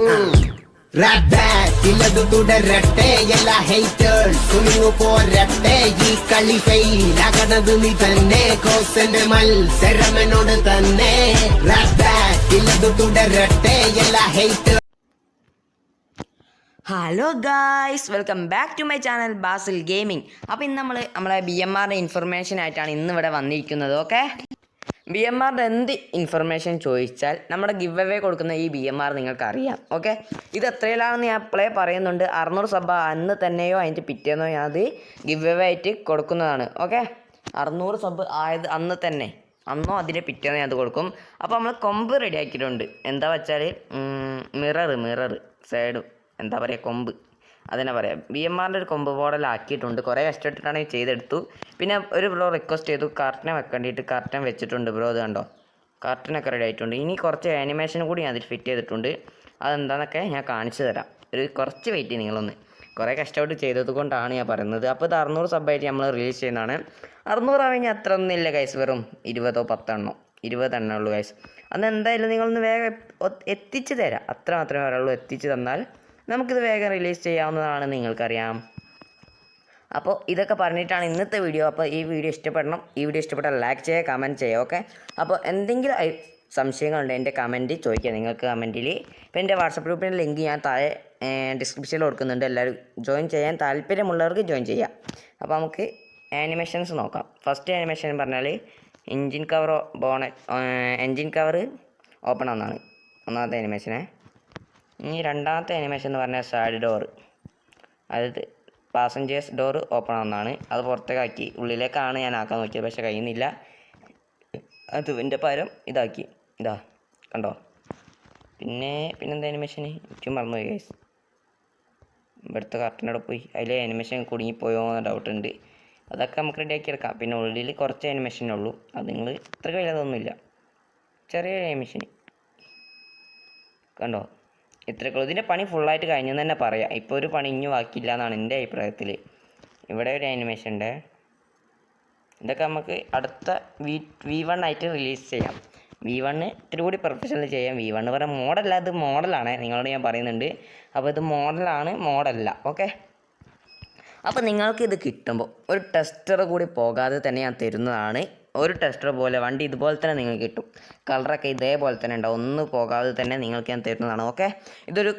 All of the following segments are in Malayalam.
റാപ്പ് ബാക്കിലത് തുടരട്ടെ എല്ലാ ഹേറ്റേഴ്സ് കുനിങ്ങു പോരട്ടെ ഈ കളി ഫെയിലാകണത് നീ തന്നെ കോസന്റെ മത്സരമെന്നോട് തന്നെ റാപ്പ് ബാക്കിലത് തുടരട്ടെ എല്ലാ haters. Hello guys, welcome back to my channel Basil gaming. അപ്പോൾ ഇന്ന് നമ്മളെ BMRൻ്റെ ഇൻഫർമേഷൻ ആയിട്ടാണ് ഇന്നിവിടെ വന്നിരിക്കുന്നത്. ഓക്കെ, BMRൻ്റെ എന്ത് ഇൻഫർമേഷൻ ചോദിച്ചാൽ നമ്മുടെ ഗിവ് അവേ കൊടുക്കുന്ന ഈ BMR നിങ്ങൾക്കറിയാം. ഓക്കെ, ഇത് എത്രയിലാണെന്ന് ഞാൻ അപ്ലൈ പറയുന്നുണ്ട്. 600 സബ് അന്ന് തന്നെയോ അതിൻ്റെ പിറ്റേന്നോ ഞാൻ അത് ഗിവ് അവേ ആയിട്ട് കൊടുക്കുന്നതാണ്. ഓക്കെ, 600 സബ് ആയത് അന്ന് തന്നെ, അന്നോ അതിൻ്റെ പിറ്റേന്നോ ഞാൻ അത് കൊടുക്കും. അപ്പോൾ നമ്മൾ കൊമ്പ് റെഡി ആക്കിയിട്ടുണ്ട്. എന്താ വെച്ചാൽ മിറർ സൈഡും എന്താ പറയുക, കൊമ്പ് അതിനെ പറയാം. BMRൻ്റെ ഒരു കൊമ്പ് മോഡലാക്കിയിട്ടുണ്ട്. കുറേ കഷ്ടപ്പെട്ടിട്ടാണ് ചെയ്തെടുത്തു. പിന്നെ ഒരു ബ്രോ റിക്വസ്റ്റ് ചെയ്തു കർട്ടനെ വെക്കേണ്ടിയിട്ട്. കർട്ടൻ വെച്ചിട്ടുണ്ട് ബ്രോ, ഇത് കണ്ടോ, കർട്ടനൊക്കെ റെഡി ആയിട്ടുണ്ട്. ഇനി കുറച്ച് ആനിമേഷൻ കൂടി ഞാൻ അതിൽ ഫിറ്റ് ചെയ്തിട്ടുണ്ട്. അതെന്താണെന്നൊക്കെ ഞാൻ കാണിച്ചു തരാം. കുറച്ച് വെയിറ്റ് ചെയ്യും നിങ്ങളൊന്ന്. കുറേ കഷ്ടപ്പെട്ട് ചെയ്തത് കൊണ്ടാണ് ഞാൻ പറയുന്നത്. അപ്പോൾ ഇത് 600 സബ്ബായിട്ട് നമ്മൾ റിലീസ് ചെയ്യുന്നതാണ്. 600 ആണെങ്കിൽ അത്ര ഒന്നുമില്ല ഗൈസ്, വെറും 20 10 ഉള്ളൂ ഗൈസ്. അന്ന് എന്തായാലും നിങ്ങളൊന്ന് വേഗം എത്തിച്ച് തരാം, അത്ര മാത്രമേ പറയുള്ളൂ. എത്തിച്ച് തന്നാൽ നമുക്കിത് വേഗം റിലീസ് ചെയ്യാവുന്നതാണ്, നിങ്ങൾക്കറിയാം. അപ്പോൾ ഇതൊക്കെ പറഞ്ഞിട്ടാണ് ഇന്നത്തെ വീഡിയോ. അപ്പോൾ ഈ വീഡിയോ ഇഷ്ടപ്പെടണം. ഈ വീഡിയോ ഇഷ്ടപ്പെട്ടാൽ ലൈക്ക് ചെയ്യുക, കമൻറ്റ് ചെയ്യുക. ഓക്കെ, അപ്പോൾ എന്തെങ്കിലും സംശയങ്ങളുണ്ട് എൻ്റെ കമൻറ്റ് ചോദിക്കുക നിങ്ങൾക്ക് കമൻറ്റിൽ. ഇപ്പോൾ എൻ്റെ വാട്സപ്പ് ഗ്രൂപ്പിൻ്റെ ലിങ്ക് ഞാൻ താഴെ ഡിസ്ക്രിപ്ഷനിൽ കൊടുക്കുന്നുണ്ട്. എല്ലാവരും ജോയിൻ ചെയ്യാൻ താല്പര്യമുള്ളവർക്ക് ജോയിൻ ചെയ്യാം. അപ്പോൾ നമുക്ക് ആനിമേഷൻസ് നോക്കാം. ഫസ്റ്റ് ആനിമേഷൻ പറഞ്ഞാൽ എൻജിൻ കവർ ഓപ്പൺ ആവുന്നതാണ് ഒന്നാമത്തെ ആനിമേഷനെ. ഇനി രണ്ടാമത്തെ ആനിമേഷൻ എന്ന് പറഞ്ഞാൽ സൈഡ് ഡോറ്, അതായത് പാസഞ്ചേഴ്സ് ഡോറ് ഓപ്പൺ ആവുന്നതാണ്. അത് പുറത്തേക്കാക്കി, ഉള്ളിലേക്കാണ് ഞാൻ ആക്കാൻ നോക്കിയത്, പക്ഷേ കഴിയുന്നില്ല. അത് എൻ്റെ പകരം ഇതാക്കി, ഇതാ കണ്ടോ. പിന്നെന്താ ആനിമേഷന് ചുറ്റും മറന്നുപോയി ഗൈസ്. ഇവിടുത്തെ കർട്ടനോടെ പോയി, അതിൽ ആനിമേഷൻ കുടുങ്ങിപ്പോയോ എന്ന് ഡൗട്ടുണ്ട്. അതൊക്കെ നമുക്ക് റെഡിയാക്കി എടുക്കാം. പിന്നെ ഉള്ളിൽ കുറച്ച് ആനിമേഷനേ ഉള്ളൂ. അത് നിങ്ങൾ ഇത്ര കഴിയാതൊന്നുമില്ല, ചെറിയ ആനിമേഷൻ കണ്ടോ. ഇത്രയൊക്കെ ഇതിൻ്റെ പണി ഫുള്ളായിട്ട് കഴിഞ്ഞെന്ന് തന്നെ പറയാം. ഇപ്പോൾ ഒരു പണി ഇഞ്ഞു ബാക്കിയില്ല എന്നാണ് എൻ്റെ അഭിപ്രായത്തിൽ. ഇവിടെ ഒരു ആനിമേഷൻ ഉണ്ട്. ഇതൊക്കെ നമുക്ക് അടുത്ത V1 ആയിട്ട് റിലീസ് ചെയ്യാം. V1 ഇത്തിരി കൂടി പ്രൊഫഷണൽ ചെയ്യാം. V1 പറഞ്ഞാൽ മോഡല്ല, ഇത് മോഡലാണ്, നിങ്ങളോട് ഞാൻ പറയുന്നുണ്ട്. അപ്പോൾ ഇത് മോഡല്ല. ഓക്കെ, അപ്പോൾ നിങ്ങൾക്ക് ഇത് കിട്ടുമ്പോൾ ഒരു ടെസ്റ്റർ കൂടി പോകാതെ തന്നെ ഞാൻ തരുന്നതാണ്. ഒരു ടെസ്റ്റർ പോലെ വണ്ടി ഇതുപോലെ തന്നെ നിങ്ങൾക്ക് കിട്ടും. കളറൊക്കെ ഇതേപോലെ തന്നെ ഉണ്ടാവും, ഒന്നും പോകാതെ തന്നെ നിങ്ങൾക്ക് ഞാൻ തരുന്നതാണ്. ഓക്കെ, ഇതൊരു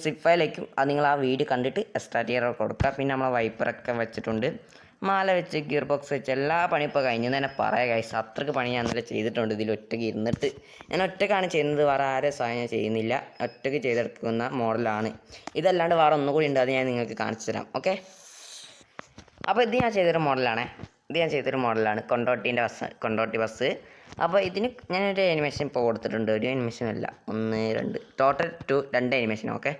സിപ്പ് ഫയലേക്കും. അത് നിങ്ങൾ ആ വീഡിയോ കണ്ടിട്ട് എക്സ്ട്രാ ടിയർ കൊടുക്കുക. പിന്നെ നമ്മളെ വൈപ്പറൊക്കെ വെച്ചിട്ടുണ്ട്, മാല വെച്ച് ഗിയർ ബോക്സ് വെച്ച് എല്ലാ പണി ഇപ്പോൾ കഴിഞ്ഞു തന്നെ പറയാം ഗൈസ്. അത്രയ്ക്ക് പണി ഞാൻ ഇന്നലെ ചെയ്തിട്ടുണ്ട്. ഇതിൽ ഒറ്റയ്ക്ക് ഇരുന്നിട്ട് ഞാൻ ഒറ്റയ്ക്കാണ് ചെയ്യുന്നത്, വേറെ ആരെ സഹായം ഞാൻ ചെയ്യുന്നില്ല. ഒറ്റയ്ക്ക് ചെയ്തെടുക്കുന്ന മോഡലാണ്. ഇതല്ലാണ്ട് വേറെ ഒന്നുകൂടി ഉണ്ട്, അത് ഞാൻ നിങ്ങൾക്ക് കാണിച്ചു തരാം. ഓക്കെ, അപ്പോൾ ഇത് ഞാൻ ചെയ്തൊരു മോഡലാണ് കൊണ്ടോട്ടി ബസ്. അപ്പോൾ ഇതിന് ഞാനൊരു ആനിമേഷൻ ഇപ്പോൾ കൊടുത്തിട്ടുണ്ട്. ഒരു ആനിമേഷൻ അല്ല, 1 2 ടോട്ടൽ 2 ആനിമേഷൻ. ഓക്കെ,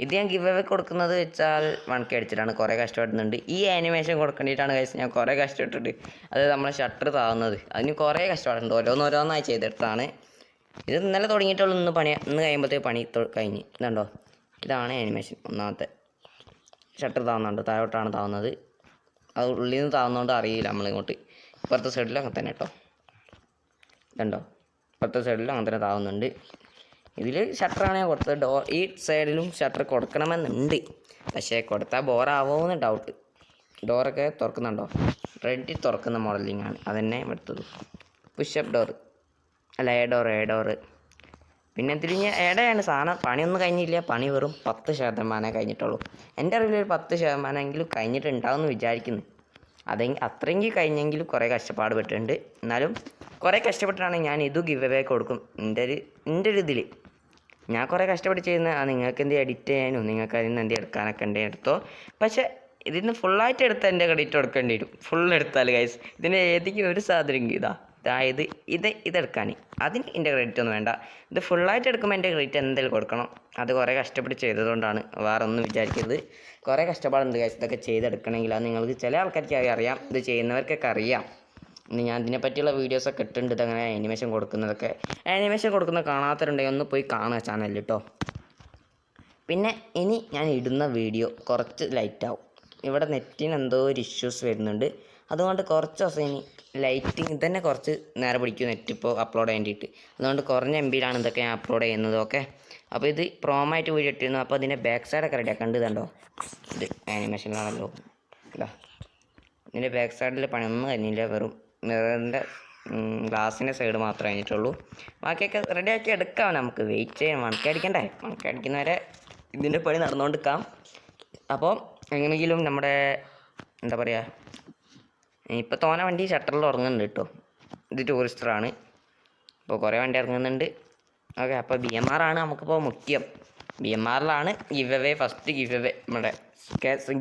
ഇത് ഞാൻ ഗിവ് അവേ കൊടുക്കുന്നത് വെച്ചാൽ 1K അടിച്ചിട്ടാണ്. കുറേ കഷ്ടപ്പെടുന്നുണ്ട്. ഈ ആനിമേഷൻ കൊടുക്കേണ്ടിയിട്ടാണ് ഗൈസ് ഞാൻ കുറേ കഷ്ടപ്പെട്ടിട്ട്. അത് നമ്മൾ ഷട്ടർ താവുന്നത്, അതിന് കുറേ കഷ്ടപ്പാടുണ്ട്. ഓരോന്നായി ചെയ്തെടുത്താണ്. ഇത് ഇന്നലെ തുടങ്ങിയിട്ടുള്ളൂ. ഇന്ന് കഴിയുമ്പോഴത്തേക്ക് പണി കഴിഞ്ഞ്. ഇതുണ്ടോ, ഇതാണ് ആനിമേഷൻ. ഒന്നാമത്തെ ഷട്ടർ താവുന്നുണ്ട്, താഴോട്ടാണ് താവുന്നത്. അത് ഉള്ളിൽ നിന്ന് താവുന്നതുകൊണ്ട് അറിയില്ല നമ്മളിങ്ങോട്ട്. ഇപ്പുറത്തെ സൈഡിലും അങ്ങനെ തന്നെ കേട്ടോ, ഇതുണ്ടോ, ഇപ്പുറത്തെ സൈഡിലും അങ്ങനെ തന്നെ താവുന്നുണ്ട്. ഇതിൽ ഷട്ടറാണ് ഞാൻ കൊടുത്തത്. ഈ സൈഡിലും ഷട്ടർ കൊടുക്കണമെന്നുണ്ട്, പക്ഷേ കൊടുത്താൽ ബോറാവുമെന്ന് ഡൗട്ട്. ഡോറൊക്കെ തുറക്കുന്നുണ്ടോ, റെഡി തുറക്കുന്ന മോഡലിംഗ് ആണ് അതന്നെ എടുത്തത്. പുഷപ്പ് ഡോറ് അല്ല, എ ഡോറ്. പിന്നെ തിരിഞ്ഞ് ഏടയാണ് സാധനം. പണിയൊന്നും കഴിഞ്ഞില്ല, പണി വെറും 10% കഴിഞ്ഞിട്ടുള്ളൂ. എൻ്റെ അറിവിൽ ഒരു 10% കഴിഞ്ഞിട്ടുണ്ടാവും എന്ന് വിചാരിക്കുന്നു. അത്രയെങ്കിൽ കഴിഞ്ഞെങ്കിലും കുറേ കഷ്ടപ്പാട് പെട്ടിട്ടുണ്ട്. എന്നാലും കുറേ കഷ്ടപ്പെട്ടിട്ടാണ് ഞാൻ ഇത് ഗിവ് അവേ കൊടുക്കും. എൻ്റെ ഒരു ഇതിൽ ഞാൻ കുറേ കഷ്ടപ്പെട്ട് ചെയ്യുന്ന. നിങ്ങൾക്ക് എന്ത് എഡിറ്റ് ചെയ്യാനും നിങ്ങൾക്ക് അതിൽ നിന്ന് എന്ത് എടുക്കാനൊക്കെ ഉണ്ട് എടുത്തോ. പക്ഷേ ഇതിന് ഫുള്ളായിട്ട് എടുത്താൽ എൻ്റെ ക്രെഡിറ്റ് കൊടുക്കേണ്ടി വരും. ഫുൾ എടുത്താൽ ഗൈസ് ഇതിന് ഏതെങ്കിലും ഒരു സാധനം അതായത് ഇതെടുക്കാൻ അതിന് എൻ്റെ ക്രെഡിറ്റ് ഒന്നും വേണ്ട. ഇത് ഫുള്ളായിട്ട് എടുക്കുമ്പോൾ എൻ്റെ ക്രെഡിറ്റ് എന്തായാലും കൊടുക്കണം. അത് കുറേ കഷ്ടപ്പെട്ട് ചെയ്തതുകൊണ്ടാണ്, വേറെ ഒന്നും വിചാരിക്കരുത്. കുറേ കഷ്ടപ്പാടുണ്ട് ഗൈസ് ഇതൊക്കെ ചെയ്തെടുക്കണമെങ്കിൽ. അത് നിങ്ങൾക്ക് ചില ആൾക്കാർക്ക് അറിയാം, ഇത് ചെയ്യുന്നവർക്കൊക്കെ അറിയാം. ഇനി ഞാൻ ഇതിനെപ്പറ്റിയുള്ള വീഡിയോസൊക്കെ ഇട്ടുണ്ട്, ഇതങ്ങനെ ആനിമേഷൻ കൊടുക്കുന്നത് കാണാത്തവരുണ്ടെങ്കിൽ ഒന്ന് പോയി കാണുക ചാനലിൽ കേട്ടോ. പിന്നെ ഇനി ഞാൻ ഇടുന്ന വീഡിയോ കുറച്ച് ലൈറ്റാവും. ഇവിടെ നെറ്റിന് എന്തോ ഒരു ഇഷ്യൂസ് വരുന്നുണ്ട്, അതുകൊണ്ട് കുറച്ച് ദിവസം ഇനി ലൈറ്റിങ് തന്നെ കുറച്ച് നേരം പിടിക്കും നെറ്റ് ഇപ്പോൾ അപ്ലോഡ് ചെയ്യാൻ വേണ്ടിയിട്ട്. അതുകൊണ്ട് കുറഞ്ഞ MB-യിലാണ് ഇതൊക്കെ ഞാൻ അപ്ലോഡ് ചെയ്യുന്നത്. ഓക്കെ, അപ്പോൾ ഇത് പ്രോമായിട്ട് വീഡിയോ ഇട്ടിരുന്നു. അപ്പോൾ അതിൻ്റെ ബാക്ക് സൈഡൊക്കെ റെഡിയാക്കാം. കണ്ടോ, ഇത് ആനിമേഷനിലാണല്ലോ. ഇല്ല, ഇതിൻ്റെ ബാക്ക് സൈഡിൽ പണിയൊന്നും കഴിഞ്ഞില്ല. വെറും മിററിൻ്റെ ഗ്ലാസിൻ്റെ സൈഡ് മാത്രമേ കഴിഞ്ഞിട്ടുള്ളൂ. ബാക്കിയൊക്കെ റെഡിയാക്കി എടുക്കാം. നമുക്ക് വെയിറ്റ് ചെയ്യാൻ, മണക്കടിക്കണ്ടേ? മണക്കടിക്കുന്നവരെ ഇതിൻ്റെ പണി നടന്നുകൊണ്ടിരിക്കാം. അപ്പോൾ എങ്ങനെയെങ്കിലും നമ്മുടെ എന്താ പറയുക, ഇപ്പോൾ തോന വണ്ടി ഷട്ടറിൽ ഇറങ്ങുന്നുണ്ട് കേട്ടോ. ഇത് ടൂറിസ്റ്ററാണ്. ഇപ്പോൾ കുറേ വണ്ടി ഇറങ്ങുന്നുണ്ട്. ഓക്കെ, അപ്പോൾ BMR ആണ് നമുക്കിപ്പോൾ മുഖ്യം. BMR-ലാണ് give away, first give away. നമ്മുടെ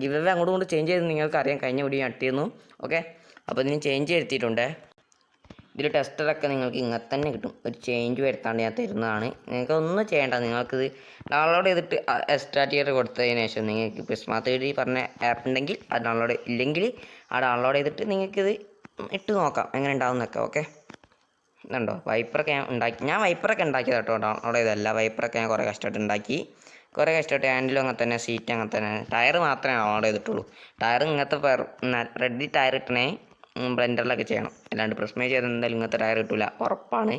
ഗിവ് അവേ അങ്ങോട്ടും കൊണ്ട് ചേഞ്ച് ചെയ്ത് നിങ്ങൾക്ക് അറിയാം. കഴിഞ്ഞ വീഡിയോ നട്ടിരുന്നു. ഓക്കെ, അപ്പോൾ ഇതിന് ചേഞ്ച് വരുത്തിയിട്ടുണ്ട്. ഇതിൽ ടെസ്റ്ററൊക്കെ നിങ്ങൾക്ക് ഇങ്ങനെ തന്നെ കിട്ടും. ഒരു ചേഞ്ച് വരുത്താണ്ട് ഞാൻ തരുന്നതാണ്. നിങ്ങൾക്ക് ഒന്നും ചെയ്യേണ്ട. നിങ്ങൾക്കിത് ഡൗൺലോഡ് ചെയ്തിട്ട് എക്സ്ട്രാ ടിയർ കൊടുത്തതിന് ശേഷം നിങ്ങൾക്ക് ഇപ്പോൾ സ്മാർട്ട് ഐഡി പറഞ്ഞ ആപ്പ് ഉണ്ടെങ്കിൽ അത് ഡൗൺലോഡ്, ഇല്ലെങ്കിൽ ആ ഡൗൺലോഡ് ചെയ്തിട്ട് നിങ്ങൾക്കിത് ഇട്ട് നോക്കാം എങ്ങനെ ഉണ്ടാവുന്നൊക്കെ. ഓക്കെ, ഇതുണ്ടോ വൈപ്പറൊക്കെ ഞാൻ ഉണ്ടാക്കി. ഞാൻ വൈപ്പറൊക്കെ ഉണ്ടാക്കിയത് കേട്ടോ, ഡൗൺലോഡ് ചെയ്തല്ല. വൈപ്പറൊക്കെ ഞാൻ കുറേ കഷ്ടപ്പെട്ട് ഉണ്ടാക്കി. കുറേ കഷ്ടപ്പെട്ട് ഹാൻഡിലും അങ്ങനെ തന്നെ, സീറ്റ് അങ്ങനെ തന്നെ. ടയർ മാത്രമേ ഡൗൺലോഡ് ചെയ്തിട്ടുള്ളൂ. ടയർ ഇങ്ങനത്തെ റെഡി ടയർ ഇട്ടണേ ബ്ലെൻഡറിലൊക്കെ ചെയ്യണം. അല്ലാണ്ട് പ്രസ്മേ ചെയ്ത് എന്തായാലും ഇങ്ങനത്തെ ടയർ കിട്ടില്ല, ഉറപ്പാണ്.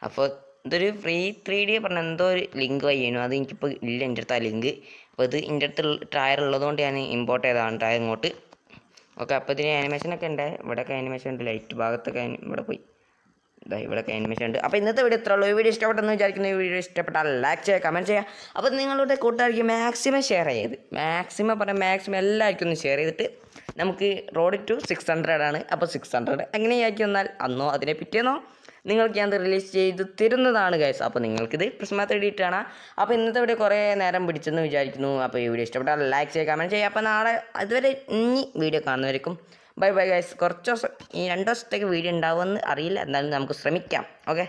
അപ്പോൾ ഇതൊരു ഫ്രീ 3D പറഞ്ഞ എന്തോ ഒരു ലിങ്ക് വയ്യണു. അത് എനിക്കിപ്പോൾ ഇല്ല എൻ്റെ അടുത്ത് ആ ലിങ്ക്. അപ്പോൾ ഇത് എൻ്റെ അടുത്ത് ടയർ ഉള്ളതുകൊണ്ട് ഞാൻ ഇമ്പോർട്ട് ചെയ്തതാണ് ടയർ ഇങ്ങോട്ട്. ഓക്കെ, അപ്പോൾ ഇതിന് ആനിമേഷനൊക്കെ ഉണ്ട്. ഇവിടെയൊക്കെ ആനിമേഷൻ ഉണ്ട്. ലൈറ്റ് ഭാഗത്തൊക്കെ ഇവിടെ പോയി ഇതാ ഇവിടെയൊക്കെ ആനിമേഷൻ ഉണ്ട്. അപ്പോൾ ഇന്നത്തെ വീഡിയോ ഇത്ര ഉള്ളൂ. ഈ വീഡിയോ ഇഷ്ടപ്പെട്ടെന്ന് വിചാരിക്കുന്നു. ഈ വീഡിയോ ഇഷ്ടപ്പെട്ടാൽ ലൈക്ക് ചെയ്യുക, കമൻറ്റ് ചെയ്യുക. അപ്പോൾ നിങ്ങളുടെ കൂട്ടുകാർക്ക് മാക്സിമം ഷെയർ ചെയ്ത്, മാക്സിമം എല്ലാവർക്കും ഒന്ന് ഷെയർ ചെയ്തിട്ട് നമുക്ക് റോഡ് ടു 600 ആണ്. അപ്പോൾ 600 എങ്ങനെയാക്കി വന്നാൽ അന്നോ അതിനെ പിറ്റേന്നോ നിങ്ങൾക്ക് ഞാൻ റിലീസ് ചെയ്ത് തരുന്നതാണ് ഗൈസ്. അപ്പോൾ നിങ്ങൾക്കിത് ക്രിസ്മസ് എഡിറ്റാണ്. അപ്പോൾ ഇന്നത്തെ വീഡിയോ കുറേ നേരം പിടിച്ചെന്ന് വിചാരിക്കുന്നു. അപ്പോൾ ഈ വീഡിയോ ഇഷ്ടപ്പെട്ടാൽ ലൈക്ക് ചെയ്യുക, കമൻറ്റ് ചെയ്യുക. അപ്പോൾ നാളെ അതുവരെ ഇനി വീഡിയോ കാണുന്നവർക്കും ബൈ ബൈ ഗൈസ്. കുറച്ച് ദിവസം, ഈ 2 ദിവസത്തേക്ക് വീഡിയോ ഉണ്ടാവുമെന്ന് അറിയില്ല, എന്നാലും നമുക്ക് ശ്രമിക്കാം. ഓക്കെ.